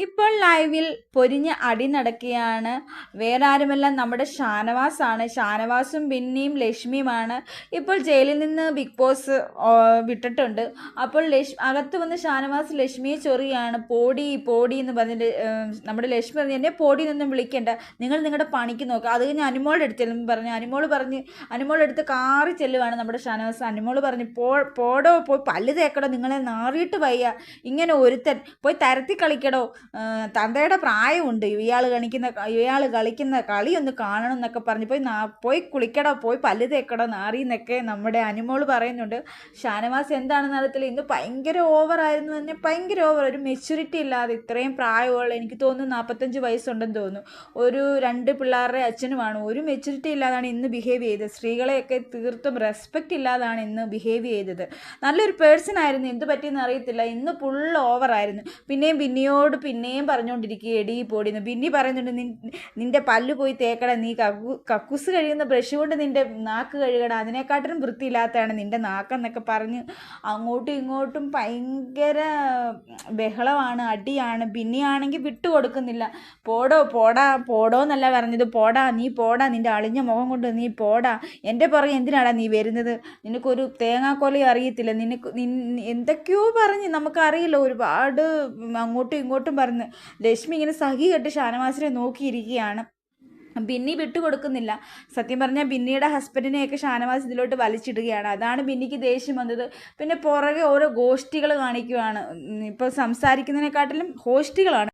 ഇപ്പോൾ ലൈവിൽ പൊരിഞ്ഞ അടി നടക്കുകയാണ്. വേറെ ആരുമല്ല, നമ്മുടെ ഷാനവാസാണ്. ഷാനവാസും ബിന്നിയും ലക്ഷ്മിയുമാണ്. ഇപ്പോൾ ജയിലിൽ നിന്ന് ബിഗ് ബോസ് വിട്ടിട്ടുണ്ട്. അപ്പോൾ അകത്ത് വന്ന് ഷാനവാസ് ലക്ഷ്മിയെ ചൊറിയാണ്. പോടി പോടി എന്ന് പറഞ്ഞിട്ട് നമ്മുടെ ലക്ഷ്മി പറഞ്ഞു, എന്നെ പോടി എന്നൊന്നും വിളിക്കേണ്ട, നിങ്ങൾ നിങ്ങളുടെ പണിക്ക് നോക്കുക. അത് കഴിഞ്ഞ് അനുമോളുടെ അടുത്തെല്ലാം പറഞ്ഞു. അനുമോളുടെ അടുത്ത് കാറി ചെല്ലുവാണ് നമ്മുടെ ഷാനവാസ്. അനുമോള് പറഞ്ഞു, പോടോ, പോയി പല്ല് തേക്കടോ, നിങ്ങളെ നാറിയിട്ട് വയ്യ, ഇങ്ങനെ ഒരുത്തൻ പോയി തരത്തി കളിക്കടോ, തന്തയുടെ പ്രായമുണ്ട്, ഇയാൾ കളിക്കുന്ന കളി ഒന്ന് കാണണം എന്നൊക്കെ പറഞ്ഞ് പോയി കുളിക്കടോ, പോയി പല്ല് തേക്കടോ നാറി എന്നൊക്കെ നമ്മുടെ അനുമോള് പറയുന്നുണ്ട്. ഷാനവാസ് എന്താണെന്ന് അറിയത്തില്ല, ഇന്ന് ഭയങ്കര ഓവറായിരുന്നു തന്നെ, ഭയങ്കര ഓവർ. ഒരു മെച്യൂരിറ്റി ഇല്ലാതെ, ഇത്രയും പ്രായമുള്ള, എനിക്ക് തോന്നുന്നു 45 വയസ്സുണ്ടെന്ന് തോന്നുന്നു, ഒരു 2 പിള്ളേരുടെ അച്ഛനുമാണ്. ഒരു മെച്യൂരിറ്റി ഇല്ലാതാണ് ഇന്ന് ബിഹേവ് ചെയ്തത്. സ്ത്രീകളെയൊക്കെ തീർത്തും റെസ്പെക്റ്റ് ഇല്ലാതാണ് ഇന്ന് ബിഹേവ് ചെയ്തത്. നല്ലൊരു പേഴ്സൺ ആയിരുന്നു, എന്ത് പറ്റിയെന്ന് അറിയത്തില്ല, ഇന്ന് ഫുൾ ഓവറായിരുന്നു. ബിന്നിയോട് പിന്നെയും പറഞ്ഞുകൊണ്ടിരിക്കുക, എടി പൊടിന്ന്. ബിന്നി പറയുന്നുണ്ട്, നിന്റെ പല്ല് പോയി തേക്കട, നീ കക്കൂസ് കഴിയുന്ന ബ്രഷ് കൊണ്ട് നിന്റെ നാക്ക് കഴുകട, അതിനെക്കാട്ടിലും വൃത്തിയില്ലാത്തതാണ് നിന്റെ നാക്കെന്നൊക്കെ പറഞ്ഞ് അങ്ങോട്ടും ഇങ്ങോട്ടും ഭയങ്കര ബഹളമാണ്, അടിയാണ്. ബിന്നിയാണെങ്കിൽ വിട്ടുകൊടുക്കുന്നില്ല. പോടോ എന്നല്ല പറഞ്ഞത്, നീ പോടാ, നിന്റെ അളിഞ്ഞ മുഖം കൊണ്ട് നീ പോടാ, എൻ്റെ പുറകെ എന്തിനാടാ നീ വരുന്നത്, നിനക്കൊരു തേങ്ങാക്കൊല അറിയത്തില്ല, എന്തൊക്കെയോ പറഞ്ഞ് നമുക്കറിയില്ല, ഒരുപാട് അങ്ങോട്ടും ഇങ്ങോട്ടും പറഞ്ഞ്. ലക്ഷ്മി ഇങ്ങനെ സഹി കെട്ട് ഷാനവാസിനെ നോക്കിയിരിക്കുകയാണ്. ബിന്നി വിട്ടുകൊടുക്കുന്നില്ല. സത്യം പറഞ്ഞാൽ ബിന്നിയുടെ ഹസ്ബൻഡിനെയൊക്കെ ഷാനവാസ് ഇതിലോട്ട് വലിച്ചിടുകയാണ്. അതാണ് ബിന്നിക്ക് ദേഷ്യം വന്നത്. പിന്നെ പുറകെ ഓരോ ഗോഷ്ഠികൾ കാണിക്കുകയാണ്. ഇപ്പോൾ സംസാരിക്കുന്നതിനെക്കാട്ടിലും ഗോഷ്ഠികളാണ്.